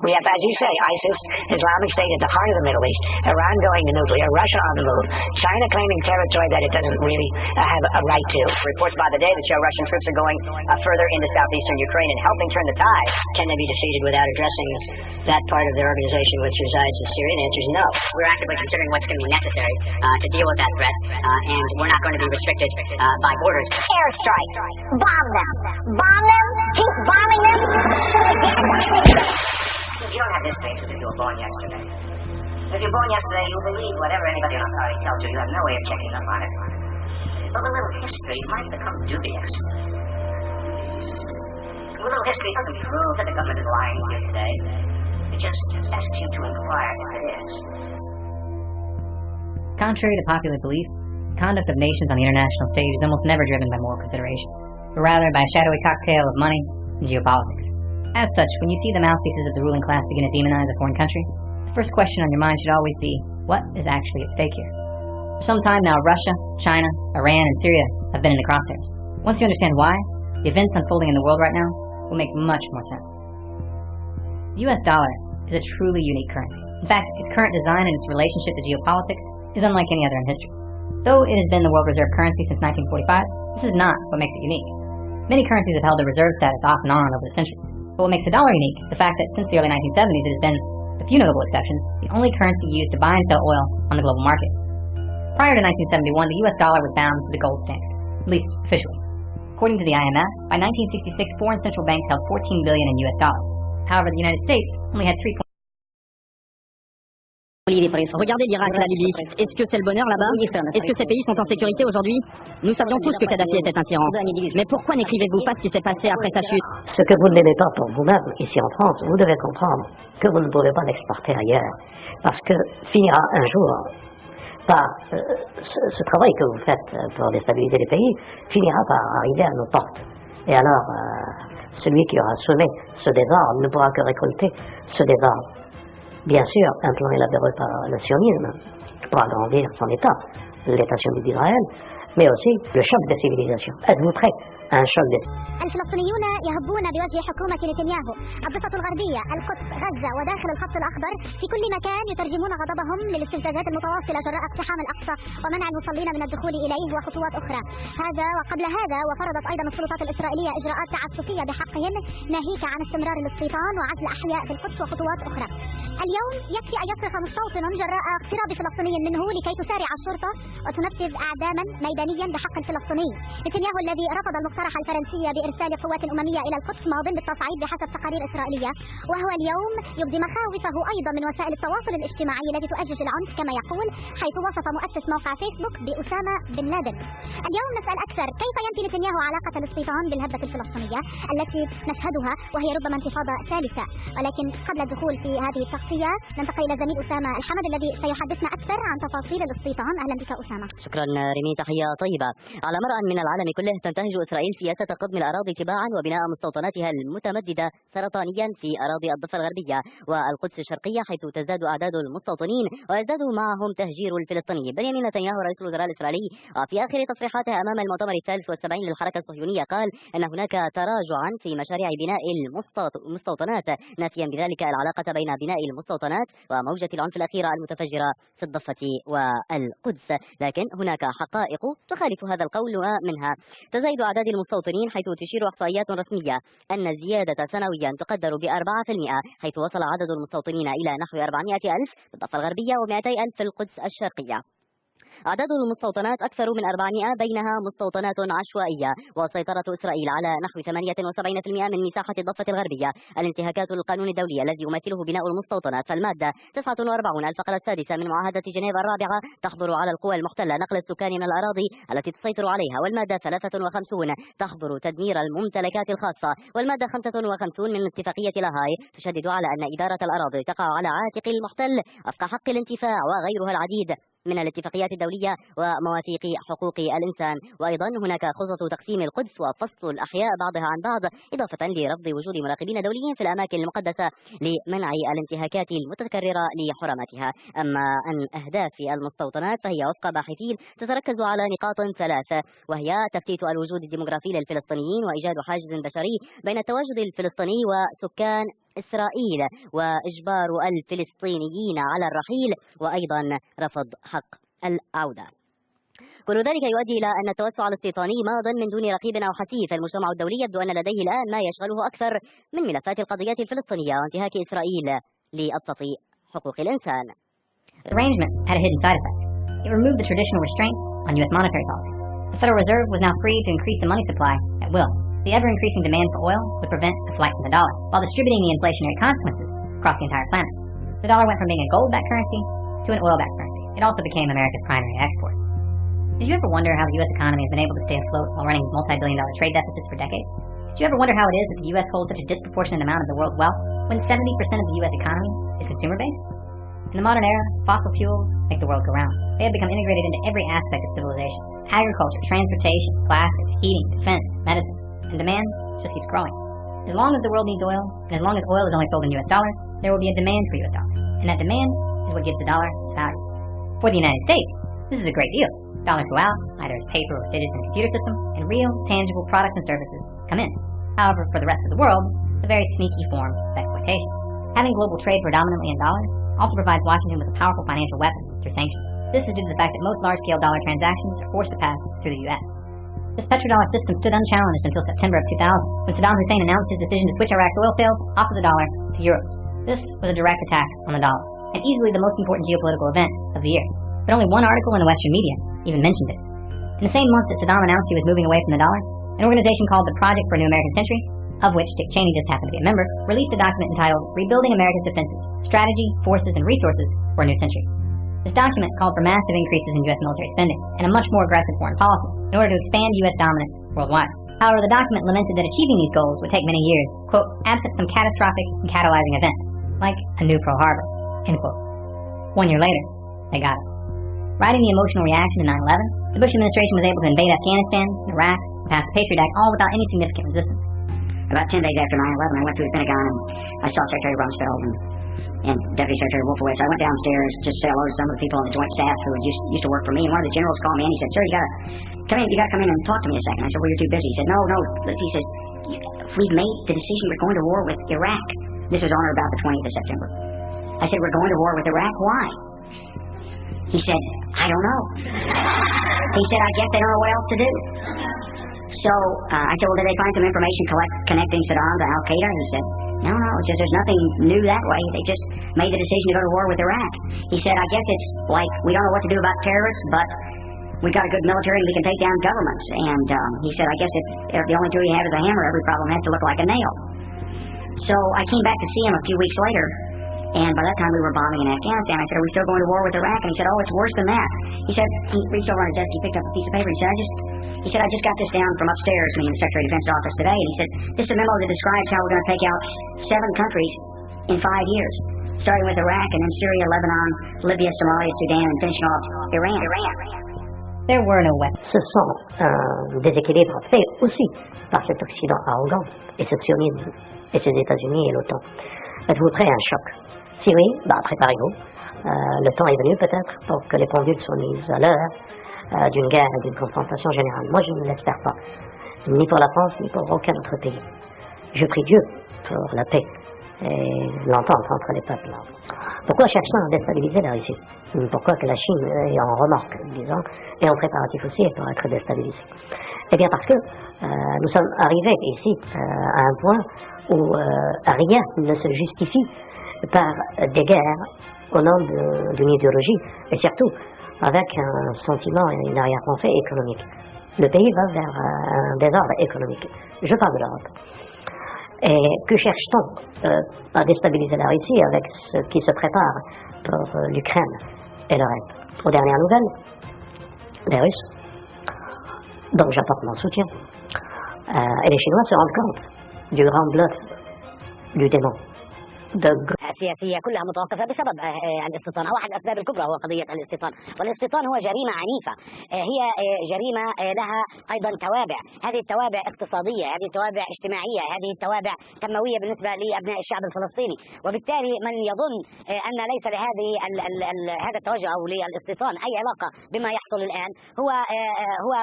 We have, as you say, ISIS, Islamic State at the heart of the Middle East, Iran going to nuclear, Russia on the move, China claiming territory that it doesn't really have a right to. Reports by the day that show Russian troops are going further into southeastern Ukraine and helping turn the tide. Can they be defeated without addressing that part of their organization which resides in Syria? The answer is no. We're actively considering what's going to be necessary to deal with that threat, and we're not going to be restricted by borders. Airstrike. Bomb them. Bomb them. Keep bombing them. If you don't have history, it's as if you were born yesterday. If you're born yesterday, you believe whatever anybody on authority tells you. You have no way of checking up on it. But with a little history, you might become dubious. With a little history, it doesn't prove that the government is lying to you today. It just asks you to inquire if it is. Contrary to popular belief, the conduct of nations on the international stage is almost never driven by moral considerations, but rather by a shadowy cocktail of money and geopolitics. As such, when you see the mouthpieces of the ruling class begin to demonize a foreign country, the first question on your mind should always be, what is actually at stake here? For some time now, Russia, China, Iran, and Syria have been in the crosshairs. Once you understand why, the events unfolding in the world right now will make much more sense. The US dollar is a truly unique currency. In fact, its current design and its relationship to geopolitics is unlike any other in history. Though it has been the world reserve currency since 1945, this is not what makes it unique. Many currencies have held the reserve status off and on over the centuries. But what makes the dollar unique is the fact that since the early 1970s it has been, with few notable exceptions, the only currency used to buy and sell oil on the global market. Prior to 1971, the US dollar was bound to the gold standard, at least officially. According to the IMF, by 1966 foreign central banks held $14 billion in US dollars. However, the United States only had 3. Regardez l'Irak, la Libye. Est-ce que c'est le bonheur là-bas? Est-ce que ces pays sont en sécurité aujourd'hui? Nous savions tous que Kadhafi était un tyran. Mais pourquoi n'écrivez-vous pas ce qui s'est passé après sa chute? Ce que vous n'aimez pas pour vous-même, ici en France, vous devez comprendre que vous ne pouvez pas l'exporter ailleurs. Parce que finira un jour par ce travail que vous faites pour déstabiliser les pays, finira par arriver à nos portes. Et alors, celui qui aura semé ce désordre ne pourra que récolter ce désordre. Bien sûr, un plan élaboré par le sionisme pour agrandir son État, l'État sioniste d'Israël, mais aussi le choc des civilisations. Êtes-vous prêts à un choc des الفلسطينيون يهبون بوجه حكومة نتنياهو. الضفة الغربية، القدس، غزة وداخل الخط الأخضر في كل مكان يترجمون غضبهم للاستفزازات المتواصلة جراء اقتحام الأقصى ومنع المصلين من الدخول إليه وخطوات أخرى. هذا وقبل هذا وفرضت أيضا السلطات الإسرائيلية إجراءات تعسفية بحقهن ناهيك عن استمرار الاستيطان وعزل أحياء في القدس وخطوات أخرى. اليوم يكفي أن يصرخ مستوطن جراء اقتراب فلسطيني منه لكي تسارع الشرطة وتنفذ إعداما ميدانيا بحق الفلسطيني. نتنياهو الذي رفض المقترح الفرنسي بإرسال قوات أممية إلى القدس ماض بالتصعيد بحسب تقارير إسرائيلية، وهو اليوم يبدي مخاوفه أيضا من وسائل التواصل الاجتماعي التي تؤجج العنف كما يقول، حيث وصف مؤسس موقع فيسبوك بأسامة بن لادن. اليوم نسأل أكثر، كيف ينفي نتنياهو علاقة الاستيطان بالهبة الفلسطينية التي نشهدها وهي ربما انتفاضة ثالثة؟ ولكن قبل الدخول في هذه التغطية ننتقل إلى زميل أسامة الحمد الذي سيحدثنا أكثر عن تفاصيل الاستيطان. أهلا بك أسامة. شكرا ريمي، تحية طيبة. على مرأى من العالم كله تنتهج إسرائيل سياسة قضم الأراضي تباعا وبناء مستوطناتها المتمددة سرطانيا في أراضي الضفة الغربية والقدس الشرقية، حيث تزداد أعداد المستوطنين ويزداد معهم تهجير الفلسطيني. بنيامين نتنياهو رئيس الوزراء الإسرائيلي في آخر تصريحاته أمام المؤتمر الثالث والسبعين للحركة الصهيونية قال أن هناك تراجعا في مشاريع بناء المستوطنات، نافيا بذلك العلاقة بين بناء المستوطنات وموجة العنف الأخيرة المتفجرة في الضفة والقدس. لكن هناك حقائق تخالف هذا القول، ومنها تزايد أعداد المستوطنين، حيث تشير إحصائيات رسمية أن الزيادة سنويا تقدر ب4%، حيث وصل عدد المستوطنين إلى نحو 400 ألف في الضفة الغربية و200 ألف في القدس الشرقية. أعداد المستوطنات أكثر من 400 بينها مستوطنات عشوائية، وسيطرة إسرائيل على نحو 78% من مساحة الضفة الغربية. الانتهاكات للقانون الدولي الذي يمثله بناء المستوطنات، فالمادة 49 الفقرة السادسة من معاهدة جنيف الرابعة تحظر على القوى المحتلة نقل السكان من الأراضي التي تسيطر عليها، والمادة 53 تحظر تدمير الممتلكات الخاصة، والمادة 55 من اتفاقية لاهاي تشدد على أن إدارة الأراضي تقع على عاتق المحتل وفق حق الانتفاع، وغيرها العديد من الاتفاقيات الدولية ومواثيق حقوق الإنسان. وأيضا هناك خطط تقسيم القدس وفصل الأحياء بعضها عن بعض، إضافة لرفض وجود مراقبين دوليين في الأماكن المقدسة لمنع الانتهاكات المتكررة لحرماتها. أما عن أهداف المستوطنات فهي وفق باحثين تتركز على نقاط ثلاثة، وهي تفتيت الوجود الديمغرافي للفلسطينيين وإيجاد حاجز بشري بين التواجد الفلسطيني وسكان إسرائيل وإجبار الفلسطينيين على الرحيل وأيضا رفض حق العودة. كل ذلك يؤدي إلى أن التوسع الاستيطاني ماض من دون رقيب أو حسيس. المجتمع الدولي يبدو أن لديه الآن ما يشغله أكثر من ملفات القضية الفلسطينية وانتهاك إسرائيل لأبسط حقوق الإنسان. The arrangement had a hidden side effect. It removed the traditional restraint on U.S. monetary policy. The Federal Reserve was now free to increase the money supply at will. The ever-increasing demand for oil would prevent the flight from the dollar, while distributing the inflationary consequences across the entire planet. The dollar went from being a gold-backed currency to an oil-backed currency. It also became America's primary export. Did you ever wonder how the U.S. economy has been able to stay afloat while running multi-billion-dollar trade deficits for decades? Did you ever wonder how it is that the U.S. holds such a disproportionate amount of the world's wealth when 70% of the U.S. economy is consumer-based? In the modern era, fossil fuels make the world go round. They have become integrated into every aspect of civilization. Agriculture, transportation, plastics, heating, defense, medicine, and demand just keeps growing. As long as the world needs oil, and as long as oil is only sold in U.S. dollars, there will be a demand for U.S. dollars. And that demand is what gives the dollar its value. For the United States, this is a great deal. Dollars go out, either as paper or digits in a computer system, and real, tangible products and services come in. However, for the rest of the world, it's a very sneaky form of exploitation. Having global trade predominantly in dollars also provides Washington with a powerful financial weapon through sanctions. This is due to the fact that most large-scale dollar transactions are forced to pass through the U.S. This petrodollar system stood unchallenged until September of 2000, when Saddam Hussein announced his decision to switch Iraq's oil sales off of the dollar to euros. This was a direct attack on the dollar, and easily the most important geopolitical event of the year. But only one article in the Western media even mentioned it. In the same month that Saddam announced he was moving away from the dollar, an organization called the Project for a New American Century, of which Dick Cheney just happened to be a member, released a document entitled Rebuilding America's Defenses, Strategy, Forces, and Resources for a New Century. This document called for massive increases in U.S. military spending and a much more aggressive foreign policy in order to expand U.S. dominance worldwide. However, the document lamented that achieving these goals would take many years, quote, absent some catastrophic and catalyzing event, like a new Pearl Harbor, end quote. 1 year later, they got it. Riding the emotional reaction to 9/11, the Bush administration was able to invade Afghanistan, Iraq, and pass the Patriot Act all without any significant resistance. About 10 days after 9/11, I went through the Pentagon and I saw Secretary Rumsfeld and Deputy Secretary Wolfowitz. I went downstairs just to say hello to some of the people on the Joint Staff who had used to work for me. And one of the generals called me and he said, "Sir, you gotta come in and talk to me a second." I said, "Well, you're too busy." He said, "No. He says, we've made the decision we're going to war with Iraq." This was on or about the 20th of September. I said, "We're going to war with Iraq? Why?" He said, "I don't know." He said, "I guess they don't know what else to do." So I said, "Well, did they find some information connecting Saddam to Al-Qaeda?" And he said, No. It's just there's nothing new that way. They just made the decision to go to war with Iraq. He said, "I guess it's like we don't know what to do about terrorists, but we've got a good military and we can take down governments." And he said, "I guess if the only tool you have is a hammer, every problem has to look like a nail." So I came back to see him a few weeks later, and by that time we were bombing in Afghanistan. I said, "Are we still going to war with Iraq?" And he said, "Oh, it's worse than that." He said, he reached over on his desk, he picked up a piece of paper, he said, I just got this down from upstairs, meaning the Secretary of Defense's office today, and he said, "This is a memo that describes how we're going to take out 7 countries in 5 years, starting with Iraq and then Syria, Lebanon, Libya, Somalia, Sudan, and finishing off Iran." There were no weapons. Ce sont un déséquilibre fait aussi par cet Occident arrogant et ce sionisme et ces États-Unis et l'OTAN. Êtes-vous prêts à un choc? Si oui, préparez-vous. Le temps est venu peut-être pour que les pendules soient mises à l'heure d'une guerre et d'une confrontation générale. Moi, je ne l'espère pas, ni pour la France, ni pour aucun autre pays. Je prie Dieu pour la paix et l'entente entre les peuples. Pourquoi cherche-t-on à déstabiliser la Russie? Pourquoi que la Chine est en remorque, disons, et en préparatif aussi pour être déstabilisée? Eh bien parce que nous sommes arrivés ici à un point où rien ne se justifie par des guerres au nom d'une idéologie, et surtout avec un sentiment et une arrière-pensée économique. Le pays va vers un désordre économique. Je parle de l'Europe. Et que cherche-t-on à déstabiliser la Russie avec ce qui se prépare pour l'Ukraine et le reste? Aux dernières nouvelles, les Russes, donc j'apporte mon soutien, et les Chinois se rendent compte du grand bluff du démon. السياسية كلها متوقفة بسبب الاستيطان، أو أحد الأسباب الكبرى هو قضية الاستيطان. والاستيطان هو جريمة عنيفة، هي جريمة لها أيضا توابع، هذه التوابع اقتصادية، هذه التوابع اجتماعية، هذه التوابع تنموية بالنسبة لأبناء الشعب الفلسطيني. وبالتالي من يظن أن ليس لهذه هذا التوجه أو للاستيطان أي علاقة بما يحصل الآن هو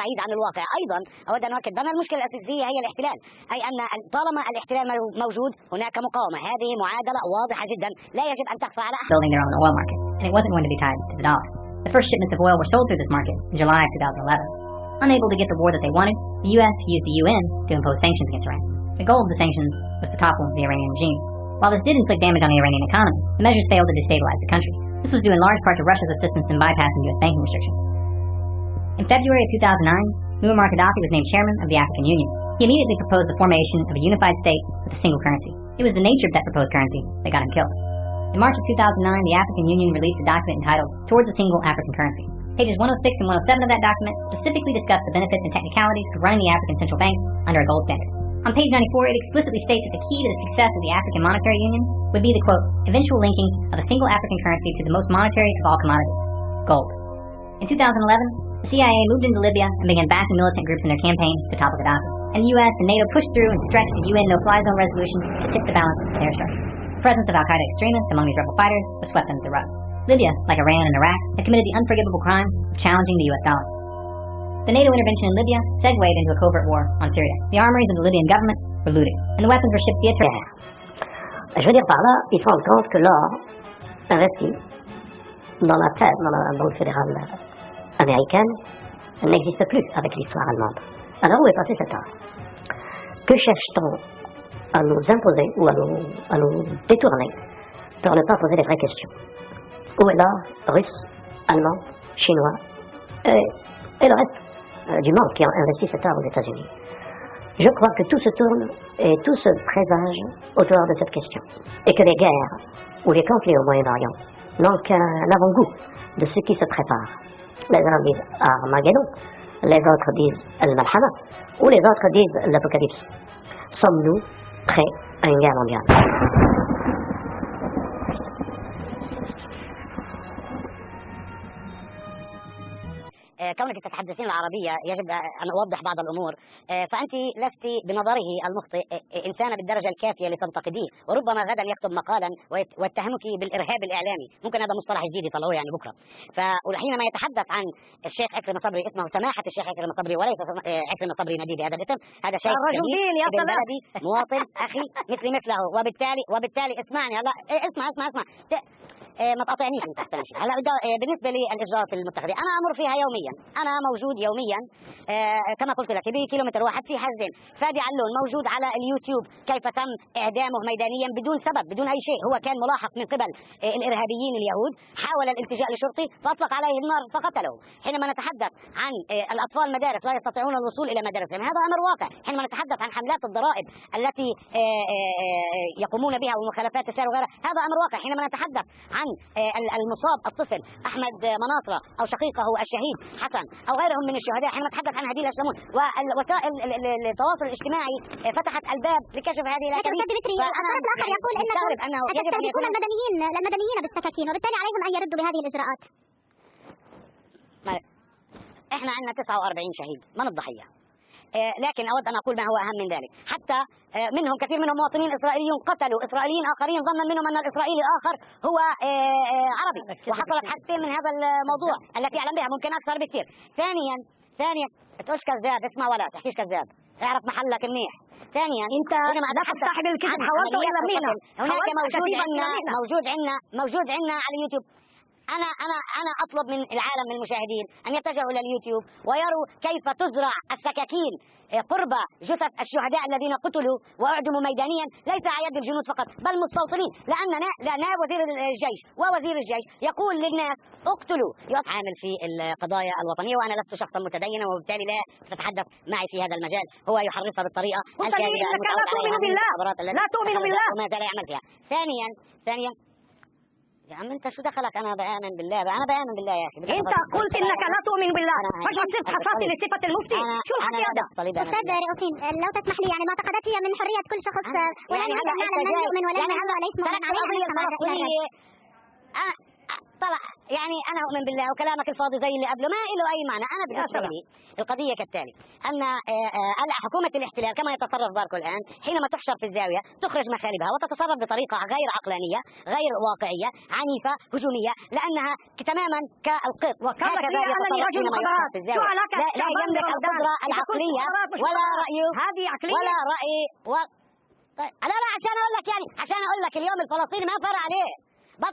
بعيد عن الواقع. أيضا أود أن أؤكد أن المشكلة الأساسية هي الاحتلال، أي أن طالما الاحتلال موجود هناك مقاومة. هذه معادلة واضحة جدا لا يجب أن تخفى على أحد. Building their own oil market, and it wasn't going to be tied to the dollar. The first shipments of oil were sold through this market in July of 2011. Unable to get the war that they wanted, the U.S. used the UN to impose sanctions against Iran. The goal of the sanctions was to topple the Iranian regime. While this did inflict damage on the Iranian economy, the measures failed to destabilize the country. This was due in large part to Russia's assistance in bypassing U.S. banking restrictions. In February of 2009, Muammar Gaddafi was named chairman of the African Union. He immediately proposed the formation of a unified state with a single currency. It was the nature of that proposed currency that got him killed. In March of 2009, the African Union released a document entitled Towards a Single African Currency. Pages 106 and 107 of that document specifically discuss the benefits and technicalities of running the African Central Bank under a gold standard. On page 94, it explicitly states that the key to the success of the African Monetary Union would be the, quote, eventual linking of a single African currency to the most monetary of all commodities, gold. In 2011, the CIA moved into Libya and began backing militant groups in their campaign to topple Gaddafi. And the U.S. and NATO pushed through and stretched the UN no-fly zone resolution to tip the balance in their strike. The presence of al-Qaeda extremists among these rebel fighters was swept under the rug. Libya, like Iran and Iraq, had committed the unforgivable crime of challenging the U.S. dollar. The NATO intervention in Libya segued into a covert war on Syria. The armories of the Libyan government were looted, and the weapons were shipped via Turkey. Je veux dire par là, ils se rendent compte que l'or investi dans la Fed, dans la Banque fédérale américaine, n'existe plus avec l'histoire allemande. Alors où est passé cet or? Que cherche-t-on à nous imposer ou à nous détourner pour ne pas poser les vraies questions? Où est l'or russe, allemand, chinois et le reste du monde qui a investi cet or aux États-Unis? Je crois que tout se tourne et tout se présage autour de cette question. Et que les guerres ou les conflits au Moyen-Orient n'ont qu'un avant-goût de ce qui se prépare. Les uns disent Armageddon, les autres disent Al-Malhama, ou les autres disent l'Apocalypse. Sommes-nous prêts à une guerre mondiale? كونك تتحدثين العربية يجب أن أوضح بعض الأمور. فأنت لست بنظره المخطئ إنسانة بالدرجة الكافية لتنتقديه، وربما غدا يكتب مقالا ويتهمك بالإرهاب الإعلامي. ممكن هذا مصطلح جديد يطلعوه يعني بكرة. فحينما يتحدث عن الشيخ عكرمة صبري، اسمه سماحة الشيخ عكرمة صبري وليس عكرمة صبري نديدي، هذا الاسم هذا شيخ كبير ابن بلدي مواطن أخي مثله، وبالتالي اسمعني هلا، اسمع ما تقاطعنيش انت احسن شيء. هلا بالنسبه للاجراءات المتخذه انا امر فيها يوميا، انا موجود يوميا كما قلت لك بكيلومتر واحد في حزين. فادي علون موجود على اليوتيوب كيف تم اعدامه ميدانيا بدون سبب بدون اي شيء. هو كان ملاحق من قبل الارهابيين اليهود، حاول الالتجاء لشرطي فاطلق عليه النار فقتله. حينما نتحدث عن الاطفال المدارس لا يستطيعون الوصول الى مدارسهم، هذا امر واقع. حينما نتحدث عن حملات الضرائب التي يقومون بها والمخالفات السير وغيرها، هذا امر واقع. حينما نتحدث عن المصاب الطفل أحمد مناصرة أو شقيقه الشهيد حسن أو غيرهم من الشهداء، حينما نتحدث عن هديل الشمون، والوسائل التواصل الاجتماعي فتحت الباب لكشف هذه الأكاذيب. الطرف الآخر يقول أنه تستهدفون المدنيين بالسكاكين وبالتالي عليهم أن يردوا بهذه الإجراءات. إحنا عندنا 49 شهيد من الضحية، لكن أود أن أقول ما هو أهم من ذلك. حتى منهم كثير منهم مواطنين إسرائيليون قتلوا إسرائيليين آخرين ظنا منهم أن الإسرائيلي الآخر هو عربي، وحصلت حادثتين من هذا الموضوع التي أعلم بها، ممكن أكثر بكثير. ثانيا تقولش كذاب، اسمع ولا تحكيش كذاب، اعرف محلك منيح. ثانيا انت لا تصاحب الكذب، حاولت الى مهنه. هناك موجود عندنا على اليوتيوب. أنا أطلب من العالم المشاهدين أن يتجهوا إلى اليوتيوب ويروا كيف تزرع السكاكين قرب جثث الشهداء الذين قتلوا وأعدموا ميدانيا، ليس على يد الجنود فقط بل مستوطنين، لأننا وزير الجيش ووزير الجيش يقول للناس اقتلوا. عامل في القضايا الوطنية وأنا لست شخصا متدينا وبالتالي لا تتحدث معي في هذا المجال. هو يحرفها بالطريقة الكاذبة لا تؤمن بالله، لا تؤمن بالله وما زال يعمل فيها. ثانيا يا عم انت شو دخلك؟ انا بآمن بالله، انا بآمن بالله يا اخي. انت قلت انك لا تؤمن بالله، فجأة صرت حصلت لصفة المفتي. شو الحكي هذا؟ استاذ رؤوفين لو تسمح لي، يعني معتقدات هي من حرية كل شخص، ولا نعلم من يؤمن ولا من ليس موجود عليه. إلى طلع يعني انا اؤمن بالله وكلامك الفاضي زي اللي قبله ما له اي معنى. انا بالنسبه لي القضيه كالتالي، ان حكومه الاحتلال كما يتصرف باركو الان حينما تحشر في الزاويه تخرج مخالبها وتتصرف بطريقه غير عقلانيه غير واقعيه عنيفه هجوميه، لانها تماما كالقط وهكذا يتصرف حينما يحشر في الزاويه. لا يملك القدره العقليه ولا راي هذه عقليه ولا راي لا عشان اقول لك يعني عشان اقول لك اليوم الفلسطيني ما فرق عليه